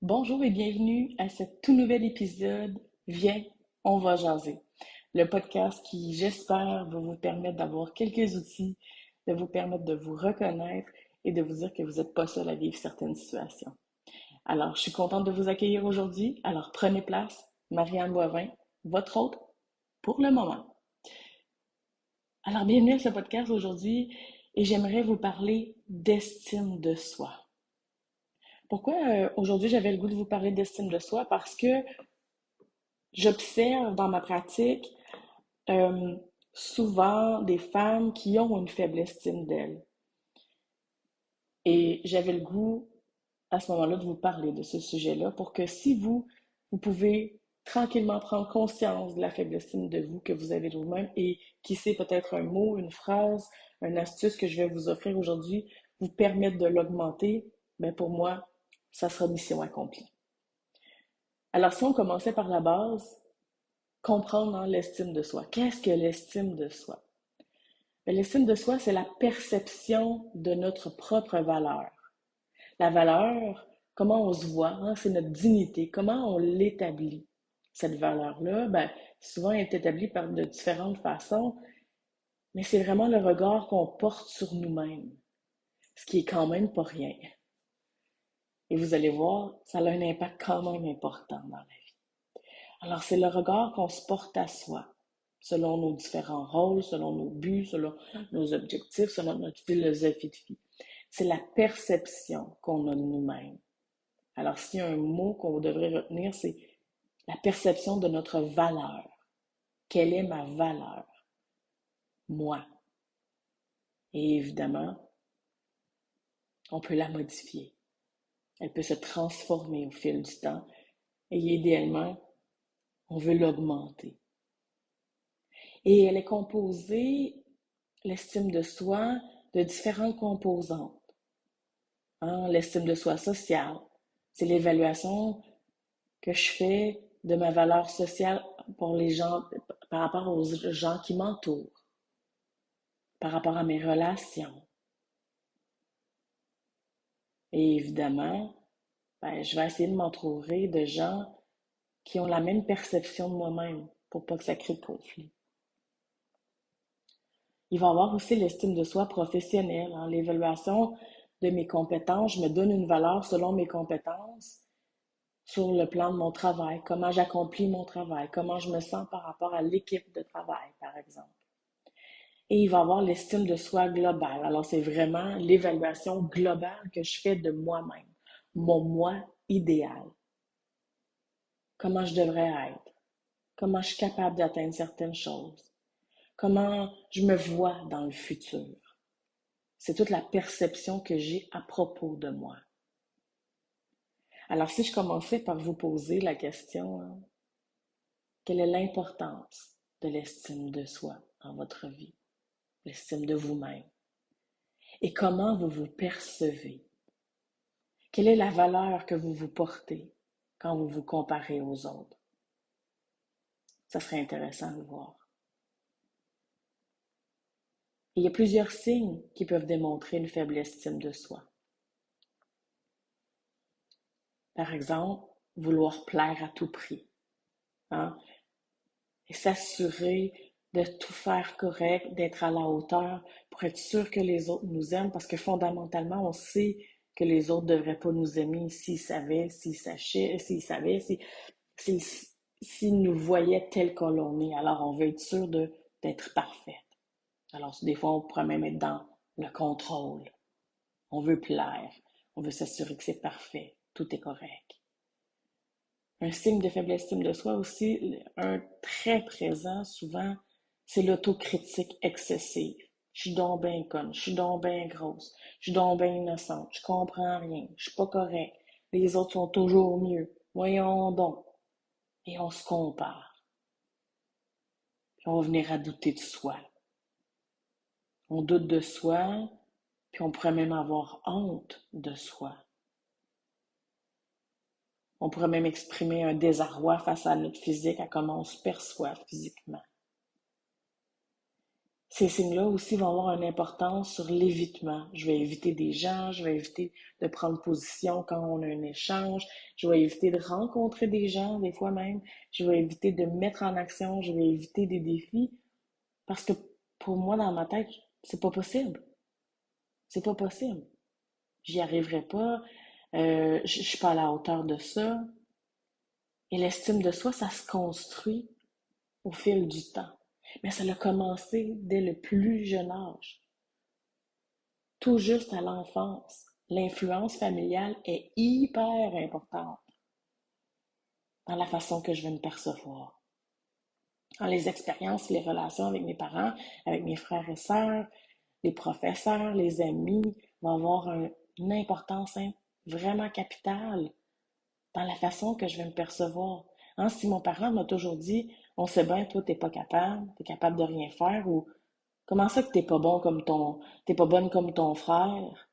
Bonjour et bienvenue à ce tout nouvel épisode Viens, on va jaser. Le podcast qui, j'espère, va vous permettre d'avoir quelques outils, de vous permettre de vous reconnaître et de vous dire que vous n'êtes pas seul à vivre certaines situations. Alors, je suis contente de vous accueillir aujourd'hui. Alors, prenez place. Marianne Boivin, votre hôte pour le moment. Alors, bienvenue à ce podcast aujourd'hui et j'aimerais vous parler d'estime de soi. Pourquoi aujourd'hui j'avais le goût de vous parler d'estime de soi? Parce que j'observe dans ma pratique euh, souvent des femmes qui ont une faible estime d'elles. Et j'avais le goût à ce moment-là de vous parler de ce sujet-là pour que si vous pouvez tranquillement prendre conscience de la faible estime de vous que vous avez de vous-même et qui sait peut-être un mot, une phrase, une astuce que je vais vous offrir aujourd'hui vous permettre de l'augmenter, bien pour moi, ça sera mission accomplie. Alors si on commençait par la base, comprendre l'estime de soi. Qu'est-ce que l'estime de soi? L'estime de soi, c'est la perception de notre propre valeur. La valeur, comment on se voit, c'est notre dignité, comment on l'établit. Cette valeur-là, souvent elle est établie par de différentes façons, mais c'est vraiment le regard qu'on porte sur nous-mêmes, ce qui est quand même pas rien. Et vous allez voir, ça a un impact quand même important dans la vie. Alors, c'est le regard qu'on se porte à soi, selon nos différents rôles, selon nos buts, selon nos objectifs, selon notre philosophie de vie. C'est la perception qu'on a de nous-mêmes. Alors, s'il y a un mot qu'on devrait retenir, c'est la perception de notre valeur. Quelle est ma valeur? Moi. Et évidemment, on peut la modifier. Elle peut se transformer au fil du temps et idéalement, on veut l'augmenter. Et elle est composée, l'estime de soi, de différentes composantes. L'estime de soi sociale, c'est l'évaluation que je fais de ma valeur sociale pour les gens, par rapport aux gens qui m'entourent, par rapport à mes relations. Et évidemment, je vais essayer de m'entourer de gens qui ont la même perception de moi-même pour pas que ça crée de conflit. Il va y avoir aussi l'estime de soi professionnelle, l'évaluation de mes compétences. Je me donne une valeur selon mes compétences sur le plan de mon travail, comment j'accomplis mon travail, comment je me sens par rapport à l'équipe de travail, par exemple. Et il va y avoir l'estime de soi globale. Alors, c'est vraiment l'évaluation globale que je fais de moi-même, mon moi idéal. Comment je devrais être, comment je suis capable d'atteindre certaines choses, comment je me vois dans le futur. C'est toute la perception que j'ai à propos de moi. Alors, si je commençais par vous poser la question, quelle est l'importance de l'estime de soi dans votre vie, l'estime de vous-même, et comment vous vous percevez? Quelle est la valeur que vous vous portez quand vous vous comparez aux autres? Ça serait intéressant de voir. Et il y a plusieurs signes qui peuvent démontrer une faible estime de soi. Par exemple, vouloir plaire à tout prix, hein? Et s'assurer de tout faire correct, d'être à la hauteur pour être sûr que les autres nous aiment parce que fondamentalement, on sait que les autres ne devraient pas nous aimer s'ils savaient, s'ils savaient, s'ils nous voyaient tel qu'on l'on est. Alors, on veut être sûr d'être parfaite. Alors, des fois, on pourrait même être dans le contrôle. On veut plaire. On veut s'assurer que c'est parfait. Tout est correct. Un signe de faible estime de soi aussi, un très présent souvent, c'est l'autocritique excessive. Je suis donc bien conne, je suis donc bien grosse, je suis donc bien innocente, je comprends rien, je suis pas correcte, les autres sont toujours mieux. Voyons donc. Et on se compare. Puis on va venir à douter de soi. On doute de soi, puis on pourrait même avoir honte de soi. On pourrait même exprimer un désarroi face à notre physique, à comment on se perçoit physiquement. Ces signes-là aussi vont avoir une importance sur l'évitement. Je vais éviter des gens, je vais éviter de prendre position quand on a un échange, je vais éviter de rencontrer des gens, des fois même, je vais éviter de mettre en action, je vais éviter des défis, parce que pour moi, dans ma tête, c'est pas possible. C'est pas possible. J'y arriverai pas, je suis pas à la hauteur de ça. Et l'estime de soi, ça se construit au fil du temps. Mais ça a commencé dès le plus jeune âge. Tout juste à l'enfance, l'influence familiale est hyper importante dans la façon que je vais me percevoir. Dans les expériences, les relations avec mes parents, avec mes frères et sœurs, les professeurs, les amis vont avoir une importance vraiment capitale dans la façon que je vais me percevoir. Hein, si mon parent m'a toujours dit, on sait bien, toi, t'es pas capable, t'es capable de rien faire, ou comment ça que t'es pas bonne comme ton frère?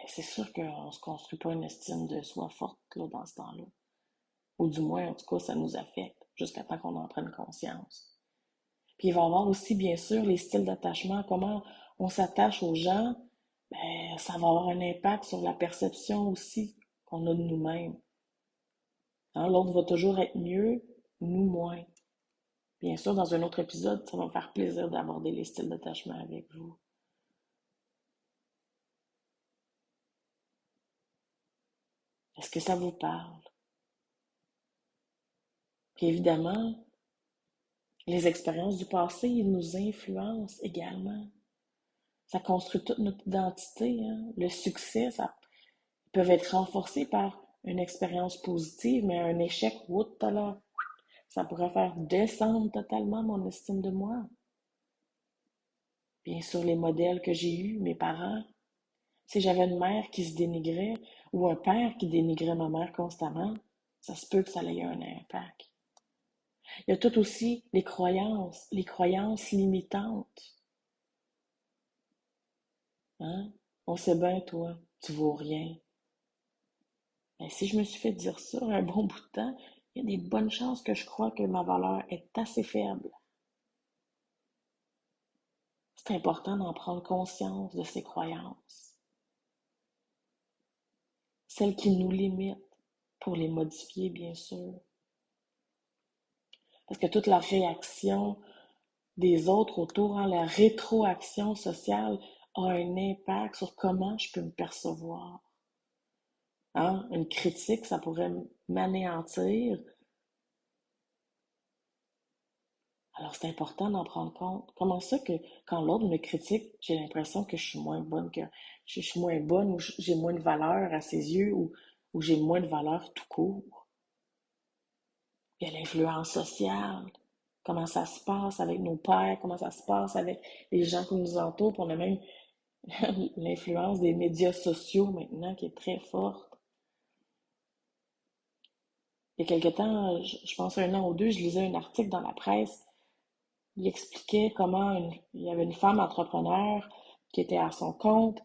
C'est sûr qu'on ne se construit pas une estime de soi forte là, dans ce temps-là. Ou du moins, en tout cas, ça nous affecte jusqu'à temps qu'on en prenne conscience. Puis il va y avoir aussi, bien sûr, les styles d'attachement, comment on s'attache aux gens, ça va avoir un impact sur la perception aussi qu'on a de nous-mêmes. Hein, l'autre va toujours être mieux, nous moins. Bien sûr, dans un autre épisode, ça va me faire plaisir d'aborder les styles d'attachement avec vous. Est-ce que ça vous parle? Puis évidemment, les expériences du passé, ils nous influencent également. Ça construit toute notre identité, hein. Le succès, ça peut être renforcé par une expérience positive, mais un échec, là, ça pourrait faire descendre totalement mon estime de moi. Bien sûr, les modèles que j'ai eus, mes parents. Si j'avais une mère qui se dénigrait ou un père qui dénigrait ma mère constamment, ça se peut que ça ait un impact. Il y a tout aussi les croyances limitantes. Hein? On sait bien, toi, tu vaux rien. Ben, si je me suis fait dire ça un bon bout de temps, il y a des bonnes chances que je crois que ma valeur est assez faible. C'est important d'en prendre conscience de ces croyances, celles qui nous limitent, pour les modifier, bien sûr. Parce que toute la réaction des autres autour, hein, la rétroaction sociale a un impact sur comment je peux me percevoir. Hein? Une critique, ça pourrait m'anéantir. Alors, c'est important d'en prendre compte. Comment ça que quand l'autre me critique, j'ai l'impression que je suis moins bonne, que je suis moins bonne ou j'ai moins de valeur à ses yeux ou j'ai moins de valeur tout court. Il y a l'influence sociale. Comment ça se passe avec nos pères, comment ça se passe avec les gens qui nous entourent. Puis on a même l'influence des médias sociaux maintenant qui est très forte. Il y a quelque temps, je pense un an ou deux, je lisais un article dans la presse. Il expliquait comment il y avait une femme entrepreneur qui était à son compte.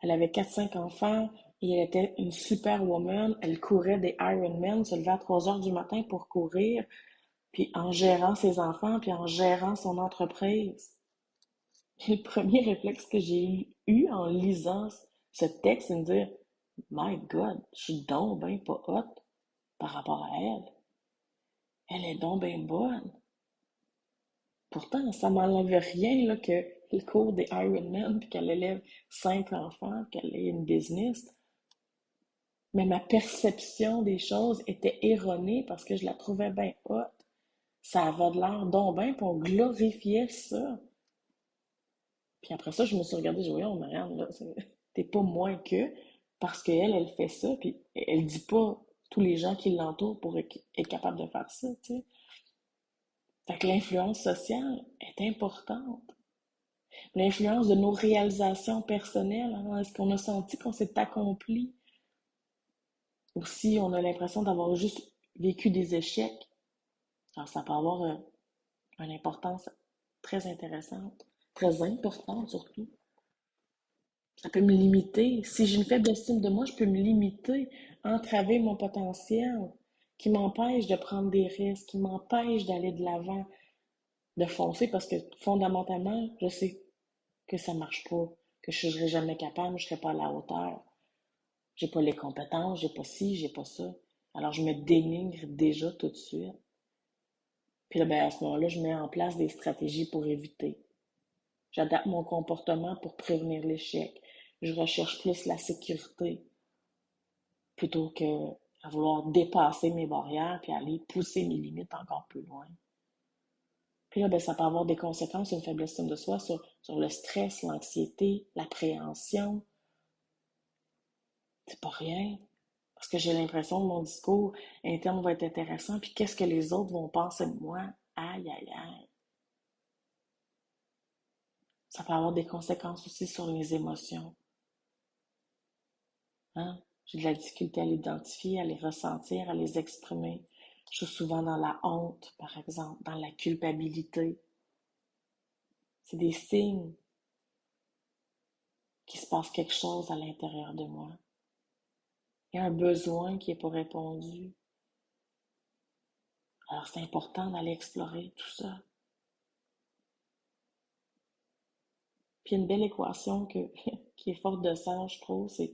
Elle avait 4 5 enfants et elle était une superwoman. Elle courait des Ironman, se levait à 3 heures du matin pour courir, puis en gérant ses enfants, puis en gérant son entreprise. Et le premier réflexe que j'ai eu en lisant ce texte, c'est de me dire, My God, je suis donc ben pas hot par rapport à elle. Elle est donc ben bonne. Pourtant, ça m'enlève rien là, qu'elle court des Ironman, puis qu'elle élève 5 enfants, qu'elle ait une business. Mais ma perception des choses était erronée parce que je la trouvais bien haute. Ça avait de l'air donc bien, puis on glorifiait ça. Puis après ça, je me suis regardée, j'ai dit, voyons, Marianne, là, t'es pas moins que, parce qu'elle, elle fait ça, puis elle dit pas tous les gens qui l'entourent pour être capable de faire ça, tu sais. Fait que l'influence sociale est importante. L'influence de nos réalisations personnelles, hein, est-ce qu'on a senti qu'on s'est accompli? Ou si on a l'impression d'avoir juste vécu des échecs? Alors, ça peut avoir une importance très intéressante, très importante surtout. Ça peut me limiter. Si j'ai une faible estime de moi, je peux me limiter, entraver mon potentiel, qui m'empêche de prendre des risques, qui m'empêche d'aller de l'avant. de foncer parce que fondamentalement, je sais que ça marche pas, que je serai jamais capable, je serai pas à la hauteur. J'ai pas les compétences, j'ai pas ci, j'ai pas ça. Alors je me dénigre déjà tout de suite. Puis là, ben, à ce moment-là, je mets en place des stratégies pour éviter. J'adapte mon comportement pour prévenir l'échec. Je recherche plus la sécurité plutôt que à vouloir dépasser mes barrières puis aller pousser mes limites encore plus loin. Puis là, ben, ça peut avoir des conséquences, une faible estime de soi, sur le stress, l'anxiété, l'appréhension. C'est pas rien. Parce que j'ai l'impression que mon discours interne va être intéressant, puis qu'est-ce que les autres vont penser de moi? Aïe, aïe, aïe. Ça peut avoir des conséquences aussi sur les émotions. Hein? J'ai de la difficulté à l'identifier, à les ressentir, à les exprimer. Je suis souvent dans la honte, par exemple, dans la culpabilité. C'est des signes qu'il se passe quelque chose à l'intérieur de moi. Il y a un besoin qui n'est pas répondu. Alors c'est important d'aller explorer tout ça. Puis une belle équation qui est forte de sens, je trouve, c'est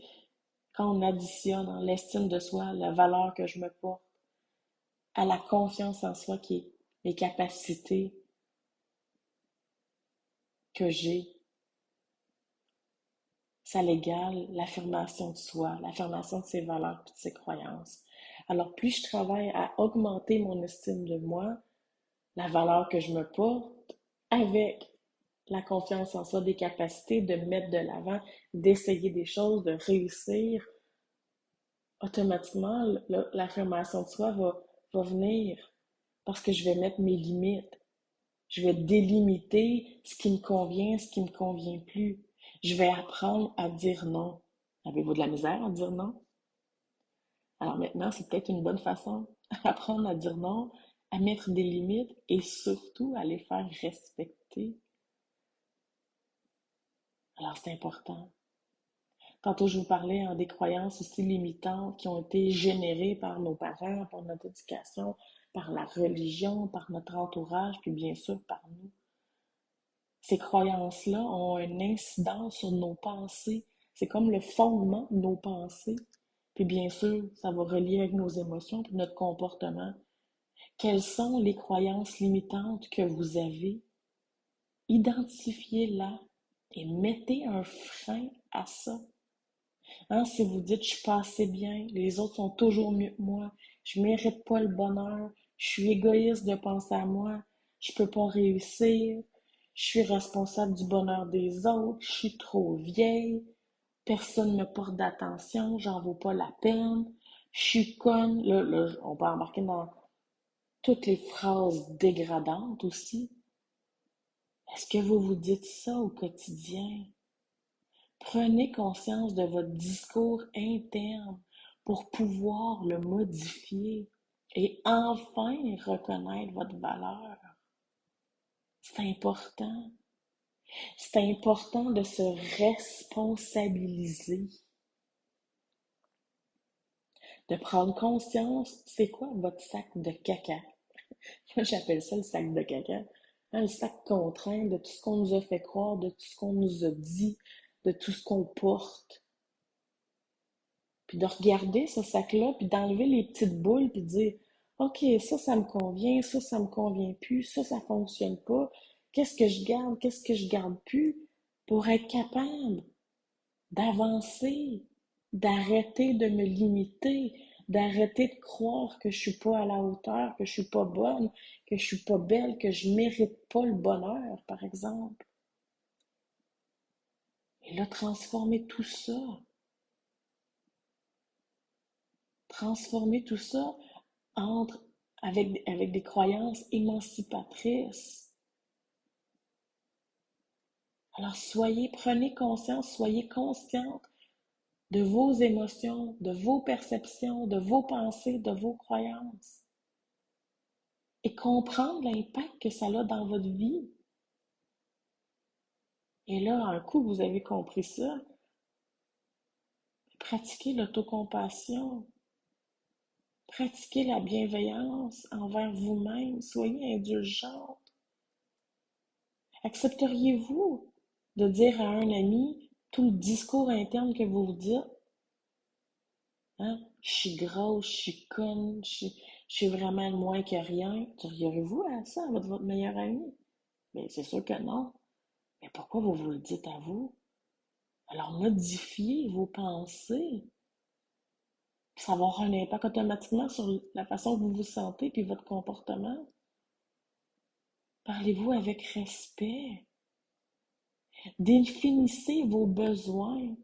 quand on additionne hein, l'estime de soi, la valeur que je me porte, à la confiance en soi qui est les capacités que j'ai, ça l'égale l'affirmation de soi, l'affirmation de ses valeurs et de ses croyances. Alors plus je travaille à augmenter mon estime de moi, la valeur que je me porte, avec la confiance en soi, des capacités de mettre de l'avant, d'essayer des choses, de réussir, automatiquement, l'affirmation de soi va venir parce que je vais mettre mes limites. Je vais délimiter ce qui me convient, ce qui ne me convient plus. Je vais apprendre à dire non. Avez-vous de la misère à dire non? Alors maintenant, c'est peut-être une bonne façon d'apprendre à dire non, à mettre des limites et surtout à les faire respecter. Alors c'est important. Tantôt, je vous parlais des croyances aussi limitantes qui ont été générées par nos parents, par notre éducation, par la religion, par notre entourage, puis bien sûr par nous. Ces croyances-là ont un incidence sur nos pensées. C'est comme le fondement de nos pensées. Puis bien sûr, ça va relier avec nos émotions puis notre comportement. Quelles sont les croyances limitantes que vous avez? Identifiez-la et mettez un frein à ça. Hein, si vous dites, je suis pas assez bien, les autres sont toujours mieux que moi, je mérite pas le bonheur, je suis égoïste de penser à moi, je peux pas réussir, je suis responsable du bonheur des autres, je suis trop vieille, personne ne me porte d'attention, j'en vaux pas la peine, je suis conne. Là, on peut embarquer dans toutes les phrases dégradantes aussi. Est-ce que vous vous dites ça au quotidien? Prenez conscience de votre discours interne pour pouvoir le modifier et enfin reconnaître votre valeur. C'est important. C'est important de se responsabiliser, de prendre conscience, c'est quoi votre sac de caca? Moi, j'appelle ça le sac de caca. Hein, le sac contraint de tout ce qu'on nous a fait croire, de tout ce qu'on nous a dit, de tout ce qu'on porte. Puis de regarder ce sac-là, puis d'enlever les petites boules, puis de dire, OK, ça me convient, ça me convient plus, ça fonctionne pas. Qu'est-ce que je garde plus pour être capable d'avancer, d'arrêter de me limiter, d'arrêter de croire que je suis pas à la hauteur, que je suis pas bonne, que je suis pas belle, que je mérite pas le bonheur, par exemple. Et là, transformer tout ça entre avec des croyances émancipatrices. Alors prenez conscience, soyez consciente de vos émotions, de vos perceptions, de vos pensées, de vos croyances. Et comprendre l'impact que ça a dans votre vie. Et là, un coup, vous avez compris ça, pratiquez l'autocompassion, pratiquez la bienveillance envers vous-même, soyez indulgente. Accepteriez-vous de dire à un ami tout le discours interne que vous vous dites? Hein? Je suis grosse, je suis conne, je suis vraiment moins que rien. Diriez-vous à ça, à votre meilleur ami? Mais c'est sûr que non. Mais pourquoi vous vous le dites à vous? Alors modifiez vos pensées. Ça va avoir un impact automatiquement sur la façon que vous vous sentez puis votre comportement. Parlez-vous avec respect. Définissez vos besoins.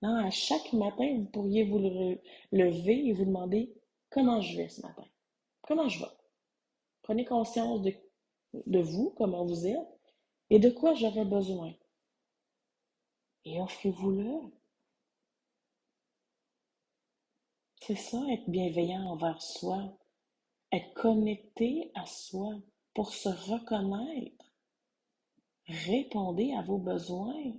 Non, à chaque matin, vous pourriez vous lever et vous demander comment je vais ce matin. Comment je vais? Prenez conscience de vous, comment vous êtes, et de quoi j'aurais besoin. Et offrez-vous-le. C'est ça, être bienveillant envers soi, être connecté à soi pour se reconnaître. Répondez à vos besoins.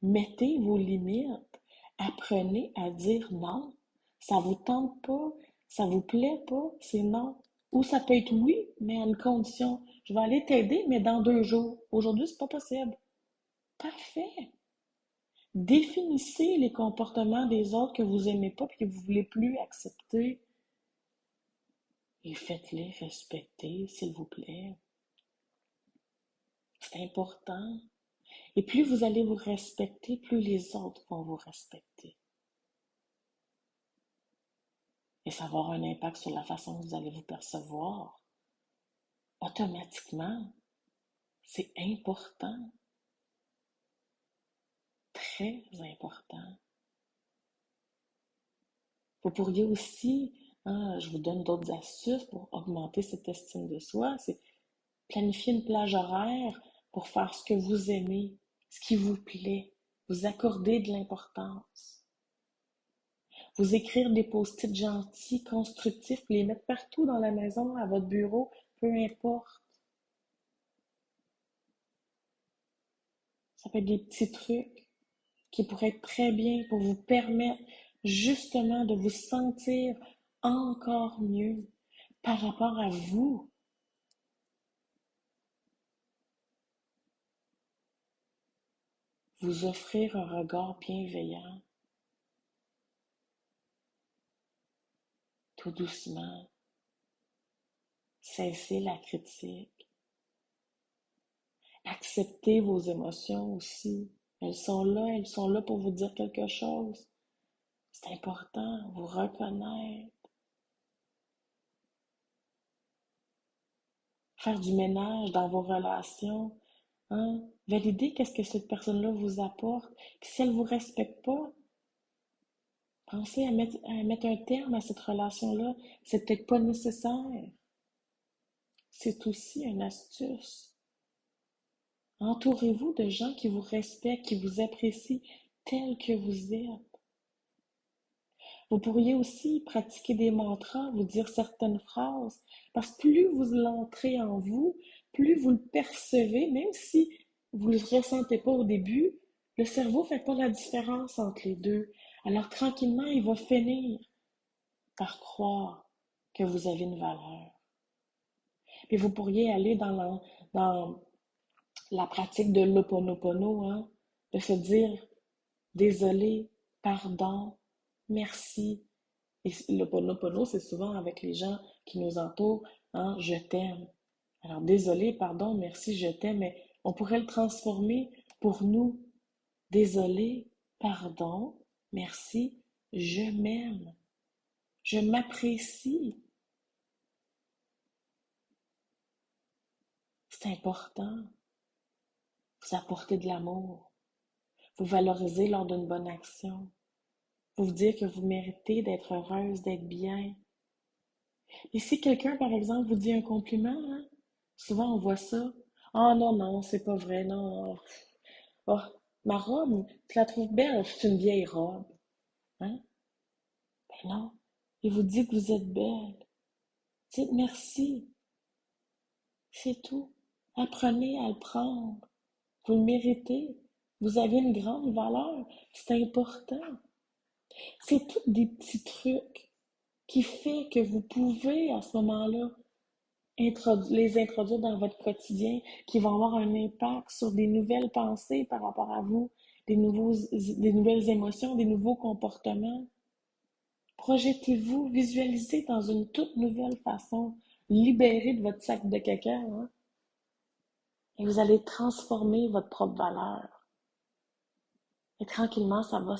Mettez vos limites. Apprenez à dire non. Ça vous tente pas, ça vous plaît pas, c'est non. Ou ça peut être oui, mais à une condition. Je vais aller t'aider, mais dans 2 jours. Aujourd'hui, c'est pas possible. Parfait. Définissez les comportements des autres que vous aimez pas et que vous voulez plus accepter et faites-les respecter, s'il vous plaît. C'est important. Et plus vous allez vous respecter, plus les autres vont vous respecter. Et ça va avoir un impact sur la façon dont vous allez vous percevoir. Automatiquement, c'est important, très important. Vous pourriez aussi, hein, je vous donne d'autres astuces pour augmenter cette estime de soi, c'est planifier une plage horaire pour faire ce que vous aimez, ce qui vous plaît, vous accorder de l'importance. Vous écrire des post-it gentils, constructifs, les mettre partout dans la maison, à votre bureau, peu importe. Ça peut être des petits trucs qui pourraient être très bien pour vous permettre justement de vous sentir encore mieux par rapport à vous. Vous offrir un regard bienveillant, tout doucement. Cessez la critique. Acceptez vos émotions aussi. Elles sont là pour vous dire quelque chose. C'est important, vous reconnaître. Faire du ménage dans vos relations. Hein? Valider qu'est-ce que cette personne-là vous apporte. Puis si elle ne vous respecte pas, pensez à mettre un terme à cette relation-là. C'est peut-être pas nécessaire. C'est aussi une astuce. Entourez-vous de gens qui vous respectent, qui vous apprécient tel que vous êtes. Vous pourriez aussi pratiquer des mantras, vous dire certaines phrases, parce que plus vous l'entrez en vous, plus vous le percevez, même si vous ne le ressentez pas au début, le cerveau ne fait pas la différence entre les deux. Alors tranquillement, il va finir par croire que vous avez une valeur. Puis vous pourriez aller dans la pratique de l'Ho'oponopono, hein, de se dire désolé, pardon, merci. Et l'Ho'oponopono, c'est souvent avec les gens qui nous entourent, hein, je t'aime. Alors désolé, pardon, merci, je t'aime, mais on pourrait le transformer pour nous. Désolé, pardon, merci, je m'aime, je m'apprécie. C'est important. Vous apportez de l'amour. Vous valorisez lors d'une bonne action. Vous dire que vous méritez d'être heureuse, d'être bien. Et si quelqu'un, par exemple, vous dit un compliment, hein, souvent on voit ça. Ah non, non, c'est pas vrai, non. Oh, ma robe, tu la trouves belle, c'est une vieille robe. Hein? Ben non. Il vous dit que vous êtes belle. Dites merci. C'est tout. Apprenez à le prendre. Vous le méritez. Vous avez une grande valeur. C'est important. C'est tous des petits trucs qui fait que vous pouvez, à ce moment-là, les introduire dans votre quotidien qui vont avoir un impact sur des nouvelles pensées par rapport à vous, des nouvelles émotions, des nouveaux comportements. Projetez-vous, visualisez dans une toute nouvelle façon, libérez de votre sac de caca, hein, et vous allez transformer votre propre valeur. Et tranquillement, ça va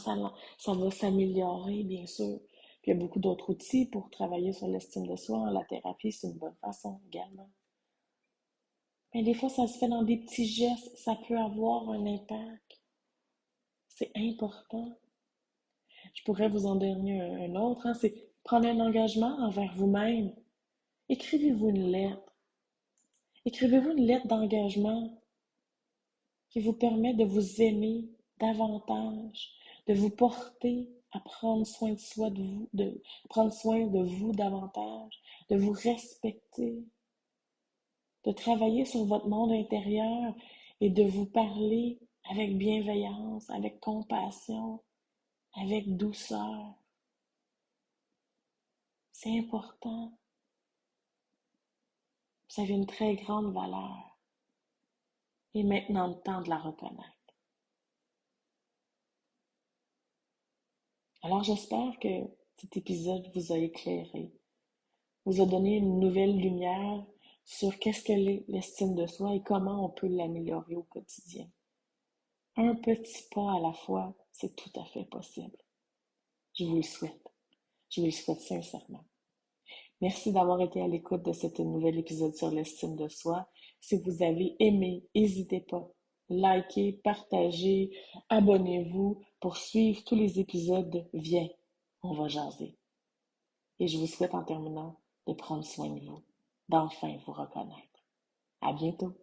s'améliorer, bien sûr. Puis il y a beaucoup d'autres outils pour travailler sur l'estime de soi. La thérapie, c'est une bonne façon également. Mais des fois, ça se fait dans des petits gestes, ça peut avoir un impact. C'est important. Je pourrais vous en donner un autre, hein, c'est prendre un engagement envers vous-même. Écrivez-vous une lettre. Écrivez-vous une lettre d'engagement qui vous permet de vous aimer davantage, de vous porter à prendre soin de soi, de prendre soin de vous davantage, de vous respecter, de travailler sur votre monde intérieur et de vous parler avec bienveillance, avec compassion, avec douceur. C'est important. Vous avez une très grande valeur. Et maintenant, le temps de la reconnaître. Alors, j'espère que cet épisode vous a éclairé, vous a donné une nouvelle lumière sur qu'est-ce que l'estime de soi et comment on peut l'améliorer au quotidien. Un petit pas à la fois, c'est tout à fait possible. Je vous le souhaite. Je vous le souhaite sincèrement. Merci d'avoir été à l'écoute de cet nouvel épisode sur l'estime de soi. Si vous avez aimé, n'hésitez pas. Likez, partagez, abonnez-vous pour suivre tous les épisodes. Viens, on va jaser. Et je vous souhaite en terminant de prendre soin de vous, d'enfin vous reconnaître. À bientôt.